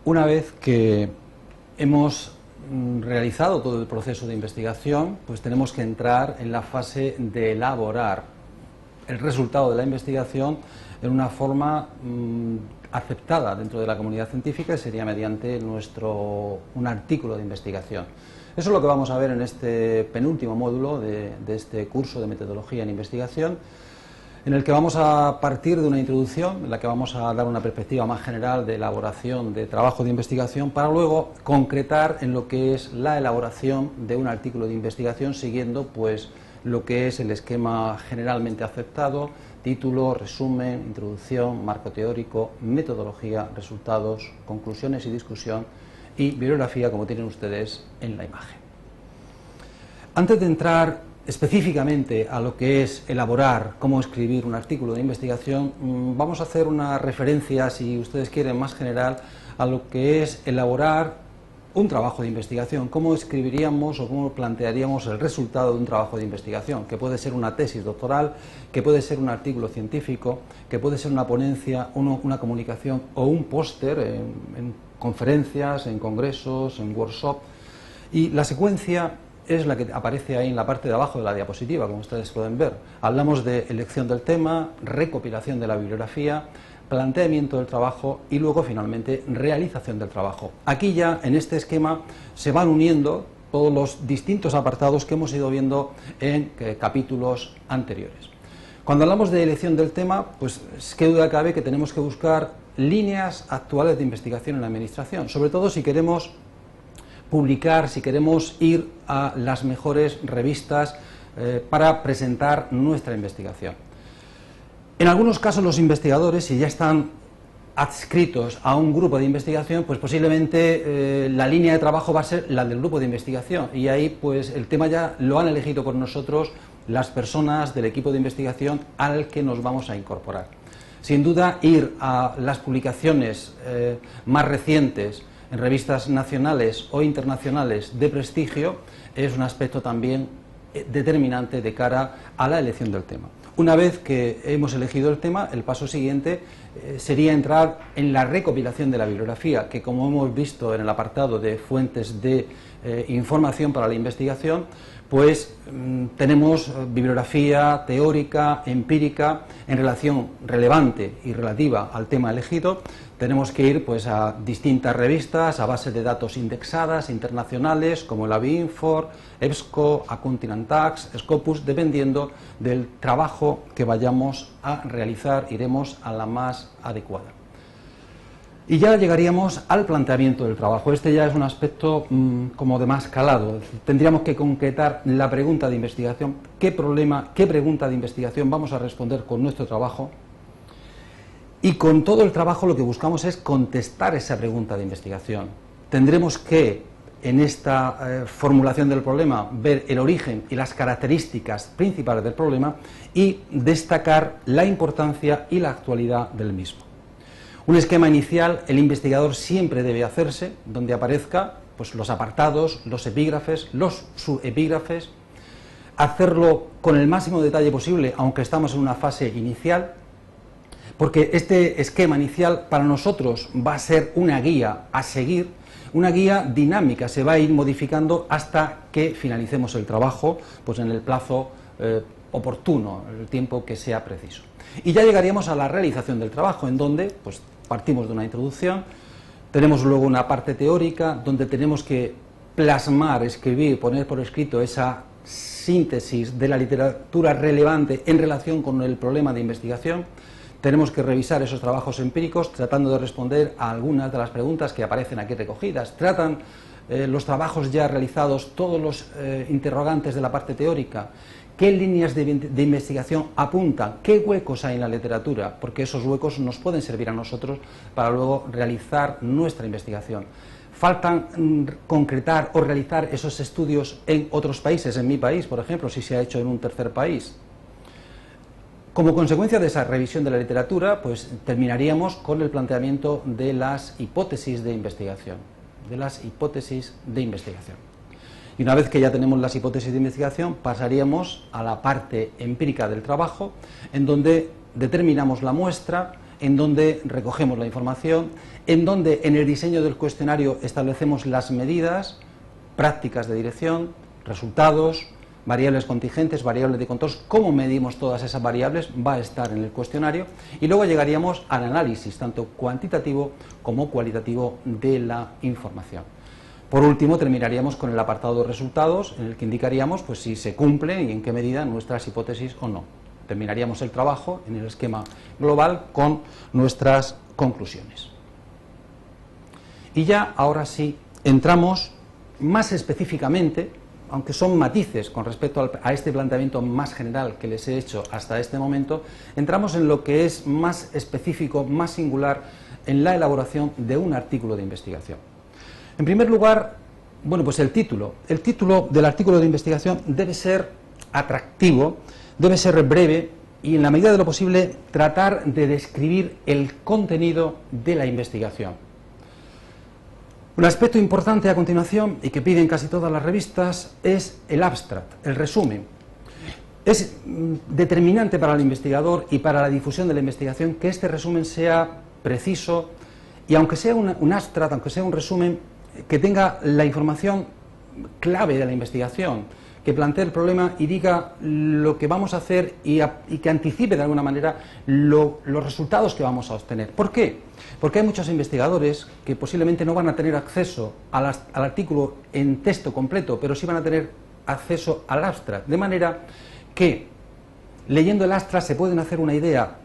Una vez que hemos realizado todo el proceso de investigación, pues tenemos que entrar en la fase de elaborar el resultado de la investigación en una forma aceptada dentro de la comunidad científica, y sería mediante un artículo de investigación. Eso es lo que vamos a ver en este penúltimo módulo de este curso de metodología en investigación, en el que vamos a partir de una introducción, en la que vamos a dar una perspectiva más general de elaboración de trabajo de investigación, para luego concretar en lo que es la elaboración de un artículo de investigación, siguiendo pues lo que es el esquema generalmente aceptado: título, resumen, introducción, marco teórico, metodología, resultados, conclusiones y discusión, y bibliografía, como tienen ustedes en la imagen. Antes de entrar específicamente a lo que es elaborar, cómo escribir un artículo de investigación, vamos a hacer una referencia, si ustedes quieren, más general a lo que es elaborar un trabajo de investigación, cómo escribiríamos o cómo plantearíamos el resultado de un trabajo de investigación, que puede ser una tesis doctoral, que puede ser un artículo científico, que puede ser una ponencia, una comunicación o un póster en conferencias, en congresos, en workshops. Y la secuencia es la que aparece ahí en la parte de abajo de la diapositiva, como ustedes pueden ver. Hablamos de elección del tema, recopilación de la bibliografía, planteamiento del trabajo y luego finalmente realización del trabajo. Aquí ya en este esquema se van uniendo todos los distintos apartados que hemos ido viendo en capítulos anteriores. Cuando hablamos de elección del tema, pues qué duda cabe que tenemos que buscar líneas actuales de investigación en la administración, sobre todo si queremos publicar, si queremos ir a las mejores revistas para presentar nuestra investigación. En algunos casos los investigadores, si ya están adscritos a un grupo de investigación, pues posiblemente la línea de trabajo va a ser la del grupo de investigación, y ahí pues el tema ya lo han elegido por nosotros las personas del equipo de investigación al que nos vamos a incorporar. Sin duda, ir a las publicaciones más recientes en revistas nacionales o internacionales de prestigio es un aspecto también determinante de cara a la elección del tema. Una vez que hemos elegido el tema, el paso siguiente sería entrar en la recopilación de la bibliografía, que, como hemos visto en el apartado de fuentes de información para la investigación, pues tenemos bibliografía teórica, empírica, en relación relevante y relativa al tema elegido. Tenemos que ir pues a distintas revistas a base de datos indexadas internacionales como la BINFOR, EBSCO, Accounting & Tax, Scopus. Dependiendo del trabajo que vayamos a realizar, iremos a la más adecuada. Y ya llegaríamos al planteamiento del trabajo. Este ya es un aspecto como de más calado. Tendríamos que concretar la pregunta de investigación, qué pregunta de investigación vamos a responder con nuestro trabajo. Y con todo el trabajo lo que buscamos es contestar esa pregunta de investigación. Tendremos que, en esta formulación del problema, ver el origen y las características principales del problema y destacar la importancia y la actualidad del mismo. Un esquema inicial, el investigador siempre debe hacerse, donde aparezca pues, los apartados, los epígrafes, los subepígrafes, hacerlo con el máximo detalle posible, aunque estamos en una fase inicial, porque este esquema inicial para nosotros va a ser una guía a seguir, una guía dinámica, se va a ir modificando hasta que finalicemos el trabajo pues en el plazo oportuno, el tiempo que sea preciso. Y ya llegaríamos a la realización del trabajo, en donde pues, partimos de una introducción, tenemos luego una parte teórica, donde tenemos que plasmar, escribir, poner por escrito esa síntesis de la literatura relevante en relación con el problema de investigación. Tenemos que revisar esos trabajos empíricos tratando de responder a algunas de las preguntas que aparecen aquí recogidas. Tratan los trabajos ya realizados todos los interrogantes de la parte teórica. ¿Qué líneas de investigación apuntan? ¿Qué huecos hay en la literatura? Porque esos huecos nos pueden servir a nosotros para luego realizar nuestra investigación. Faltan concretar o realizar esos estudios en otros países, en mi país, por ejemplo, si se ha hecho en un tercer país. Como consecuencia de esa revisión de la literatura, pues terminaríamos con el planteamiento de las hipótesis de investigación. Y una vez que ya tenemos las hipótesis de investigación, pasaríamos a la parte empírica del trabajo, en donde determinamos la muestra en donde recogemos la información, en donde en el diseño del cuestionario establecemos las medidas, prácticas de dirección, resultados, variables contingentes, variables de control, cómo medimos todas esas variables va a estar en el cuestionario, y luego llegaríamos al análisis tanto cuantitativo como cualitativo de la información. Por último, terminaríamos con el apartado de resultados, en el que indicaríamos pues, si se cumple y en qué medida nuestras hipótesis o no. Terminaríamos el trabajo en el esquema global con nuestras conclusiones. Y ya, ahora sí, entramos más específicamente, aunque son matices con respecto a este planteamiento más general que les he hecho hasta este momento, entramos en lo que es más específico, más singular en la elaboración de un artículo de investigación. En primer lugar, bueno, pues el título del artículo de investigación debe ser atractivo, debe ser breve y, en la medida de lo posible, tratar de describir el contenido de la investigación. Un aspecto importante a continuación, y que piden casi todas las revistas, es el abstract, el resumen. Es determinante para el investigador y para la difusión de la investigación que este resumen sea preciso y, aunque sea un abstract, aunque sea un resumen, que tenga la información clave de la investigación, que plantee el problema y diga lo que vamos a hacer y que anticipe de alguna manera los resultados que vamos a obtener. ¿Por qué? Porque hay muchos investigadores que posiblemente no van a tener acceso al artículo en texto completo, pero sí van a tener acceso al abstract, de manera que, leyendo el abstract, se pueden hacer una idea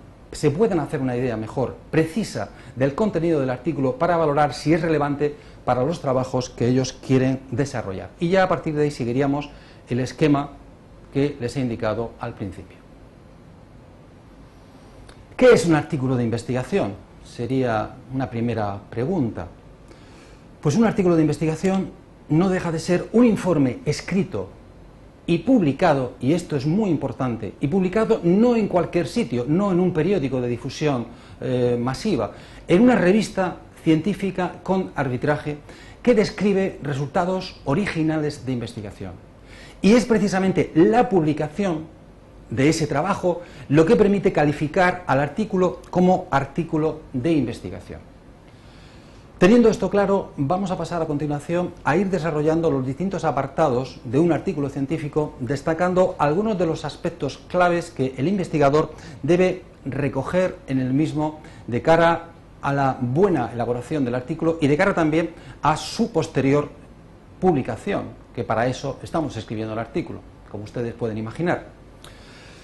mejor, precisa, del contenido del artículo para valorar si es relevante para los trabajos que ellos quieren desarrollar. Y ya a partir de ahí seguiríamos el esquema que les he indicado al principio. ¿Qué es un artículo de investigación? Sería una primera pregunta. Pues un artículo de investigación no deja de ser un informe escrito y publicado, y esto es muy importante, y publicado no en cualquier sitio, no en un periódico de difusión masiva, en una revista científica con arbitraje que describe resultados originales de investigación. Y es precisamente la publicación de ese trabajo lo que permite calificar al artículo como artículo de investigación. Teniendo esto claro, vamos a pasar a continuación a ir desarrollando los distintos apartados de un artículo científico, destacando algunos de los aspectos claves que el investigador debe recoger en el mismo de cara a la buena elaboración del artículo y de cara también a su posterior publicación, que para eso estamos escribiendo el artículo, como ustedes pueden imaginar.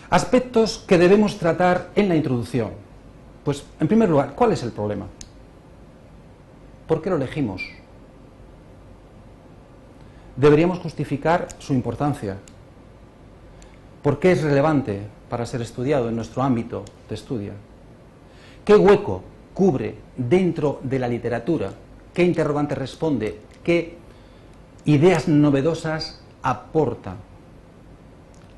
Aspectos que debemos tratar en la introducción. Pues, en primer lugar, ¿cuál es el problema? ¿Por qué lo elegimos? Deberíamos justificar su importancia. ¿Por qué es relevante para ser estudiado en nuestro ámbito de estudio? ¿Qué hueco cubre dentro de la literatura? ¿Qué interrogante responde? ¿Qué ideas novedosas aporta?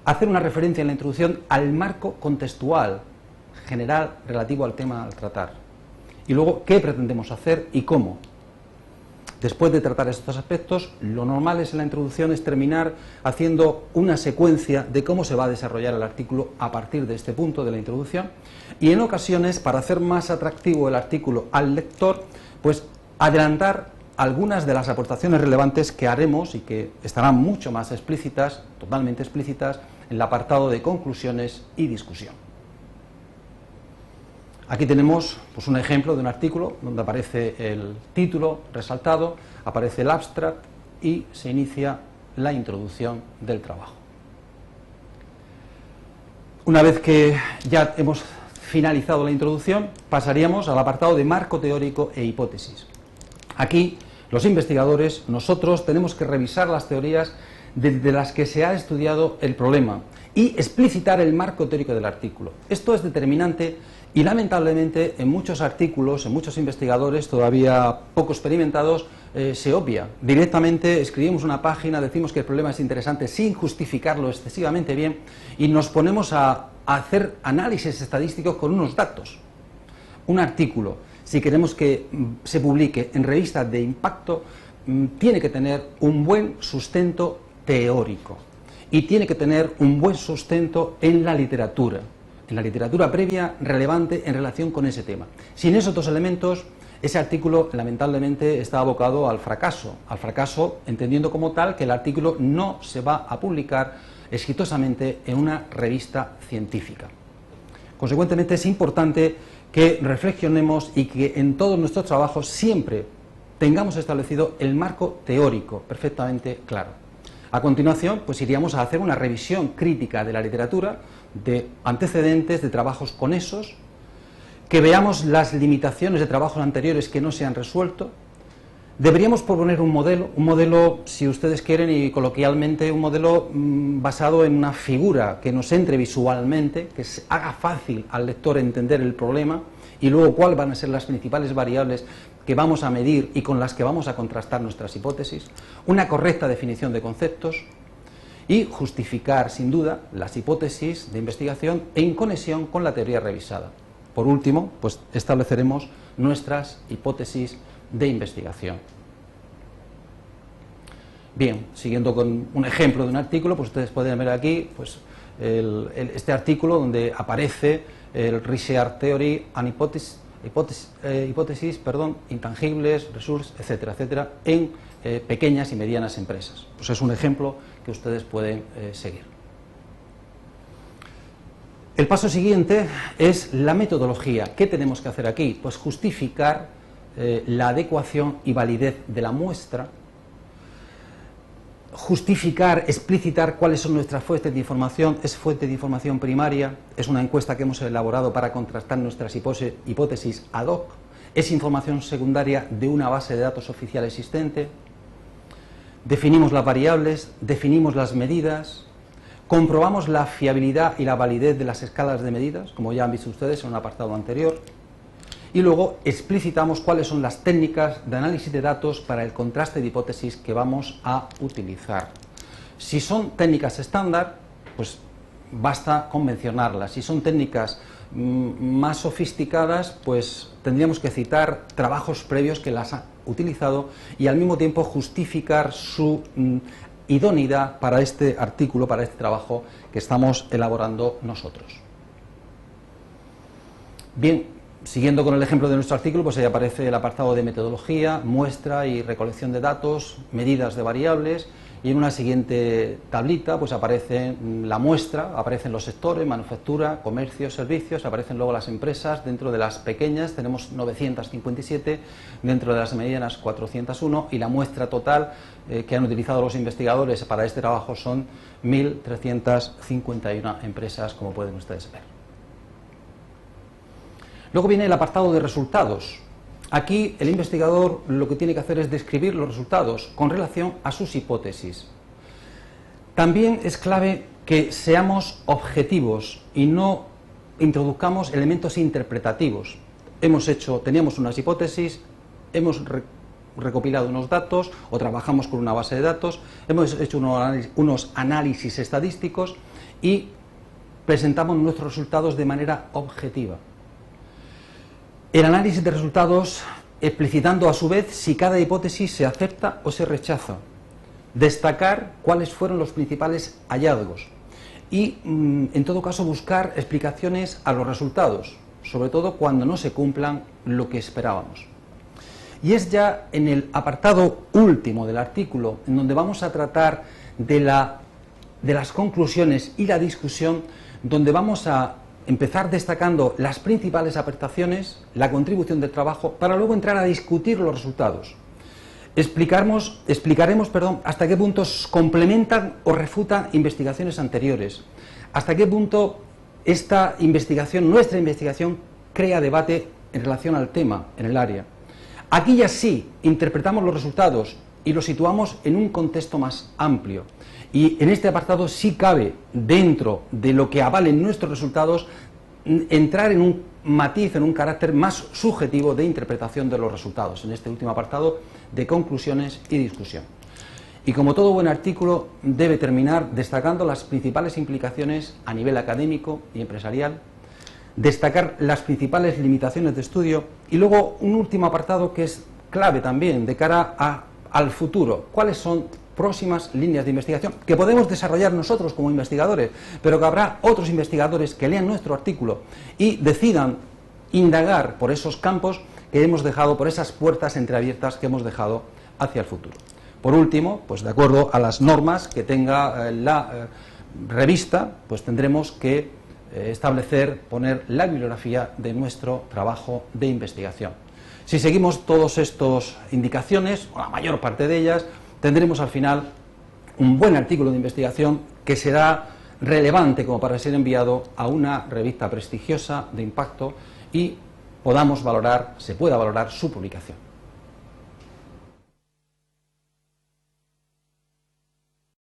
Hacer una referencia en la introducción al marco contextual general relativo al tema al tratar. Y luego, ¿qué pretendemos hacer y cómo? Después de tratar estos aspectos, lo normal en la introducción es terminar haciendo una secuencia de cómo se va a desarrollar el artículo a partir de este punto de la introducción, y en ocasiones, para hacer más atractivo el artículo al lector, pues adelantar algunas de las aportaciones relevantes que haremos y que estarán mucho más explícitas, totalmente explícitas, en el apartado de conclusiones y discusión. Aquí tenemos pues, un ejemplo de un artículo donde aparece el título resaltado, aparece el abstract y se inicia la introducción del trabajo. Una vez que ya hemos finalizado la introducción, pasaríamos al apartado de marco teórico e hipótesis. Aquí, los investigadores, nosotros, tenemos que revisar las teorías desde las que se ha estudiado el problema y explicitar el marco teórico del artículo. Esto es determinante y, lamentablemente, en muchos artículos, en muchos investigadores todavía poco experimentados, se obvia. Directamente escribimos una página, decimos que el problema es interesante sin justificarlo excesivamente bien y nos ponemos a hacer análisis estadísticos con unos datos. Un artículo, si queremos que se publique en revistas de impacto, tiene que tener un buen sustento teórico y tiene que tener un buen sustento en la literatura, en la literatura previa relevante en relación con ese tema. Sin esos dos elementos, ese artículo lamentablemente está abocado al fracaso entendiendo como tal que el artículo no se va a publicar exitosamente en una revista científica. Consecuentemente, es importante que reflexionemos y que en todos nuestros trabajos siempre tengamos establecido el marco teórico perfectamente claro. A continuación, pues iríamos a hacer una revisión crítica de la literatura, de antecedentes, de trabajos conexos, que veamos las limitaciones de trabajos anteriores que no se han resuelto. Deberíamos proponer un modelo, si ustedes quieren, y coloquialmente, un modelo basado en una figura que nos entre visualmente, que haga fácil al lector entender el problema, y luego cuáles van a ser las principales variables que vamos a medir y con las que vamos a contrastar nuestras hipótesis, una correcta definición de conceptos y justificar, sin duda, las hipótesis de investigación en conexión con la teoría revisada. Por último, pues estableceremos nuestras hipótesis de investigación. Bien, siguiendo con un ejemplo de un artículo, pues ustedes pueden ver aquí pues, este artículo donde aparece el Research Theory and hipótesis, intangibles, resources, etcétera, etcétera, en pequeñas y medianas empresas. Pues es un ejemplo que ustedes pueden seguir. El paso siguiente es la metodología. ¿Qué tenemos que hacer aquí? Pues justificar la adecuación y validez de la muestra, justificar, explicitar cuáles son nuestras fuentes de información. Es fuente de información primaria, es una encuesta que hemos elaborado para contrastar nuestras hipótesis ad hoc, es información secundaria de una base de datos oficial existente, definimos las variables, definimos las medidas, comprobamos la fiabilidad y la validez de las escalas de medidas, como ya han visto ustedes en un apartado anterior, y luego explicitamos cuáles son las técnicas de análisis de datos para el contraste de hipótesis que vamos a utilizar. Si son técnicas estándar, pues basta con mencionarlas. Si son técnicas más sofisticadas, pues tendríamos que citar trabajos previos que las han utilizado y al mismo tiempo justificar su idoneidad para este artículo, para este trabajo que estamos elaborando nosotros. Bien. Siguiendo con el ejemplo de nuestro artículo, pues ahí aparece el apartado de metodología, muestra y recolección de datos, medidas de variables, y en una siguiente tablita pues aparece la muestra, aparecen los sectores, manufactura, comercio, servicios, aparecen luego las empresas. Dentro de las pequeñas tenemos 957, dentro de las medianas 401, y la muestra total que han utilizado los investigadores para este trabajo son 1.351 empresas, como pueden ustedes ver. Luego viene el apartado de resultados. Aquí el investigador lo que tiene que hacer es describir los resultados con relación a sus hipótesis. También es clave que seamos objetivos y no introduzcamos elementos interpretativos. Teníamos unas hipótesis, hemos recopilado unos datos o trabajamos con una base de datos, hemos hecho unos análisis estadísticos y presentamos nuestros resultados de manera objetiva. El análisis de resultados explicitando a su vez si cada hipótesis se acepta o se rechaza. Destacar cuáles fueron los principales hallazgos y, en todo caso, buscar explicaciones a los resultados, sobre todo cuando no se cumplan lo que esperábamos. Y es ya en el apartado último del artículo en donde vamos a tratar de las conclusiones y la discusión, donde vamos a empezar destacando las principales aportaciones, la contribución del trabajo, para luego entrar a discutir los resultados. Explicaremos hasta qué punto complementan o refutan investigaciones anteriores, hasta qué punto esta investigación, nuestra investigación, crea debate en relación al tema, en el área. Aquí ya sí interpretamos los resultados y los situamos en un contexto más amplio. Y en este apartado sí cabe, dentro de lo que avalen nuestros resultados, entrar en un matiz, en un carácter más subjetivo de interpretación de los resultados, en este último apartado de conclusiones y discusión. Y como todo buen artículo, debe terminar destacando las principales implicaciones a nivel académico y empresarial, destacar las principales limitaciones de estudio y luego un último apartado que es clave también de cara al futuro. ¿Cuáles son próximas líneas de investigación que podemos desarrollar nosotros como investigadores, pero que habrá otros investigadores que lean nuestro artículo y decidan indagar por esos campos que hemos dejado, por esas puertas entreabiertas que hemos dejado hacia el futuro. Por último, pues de acuerdo a las normas que tenga la revista, pues tendremos que poner la bibliografía de nuestro trabajo de investigación. Si seguimos todas estas indicaciones, o la mayor parte de ellas, tendremos al final un buen artículo de investigación que será relevante como para ser enviado a una revista prestigiosa de impacto y se pueda valorar su publicación.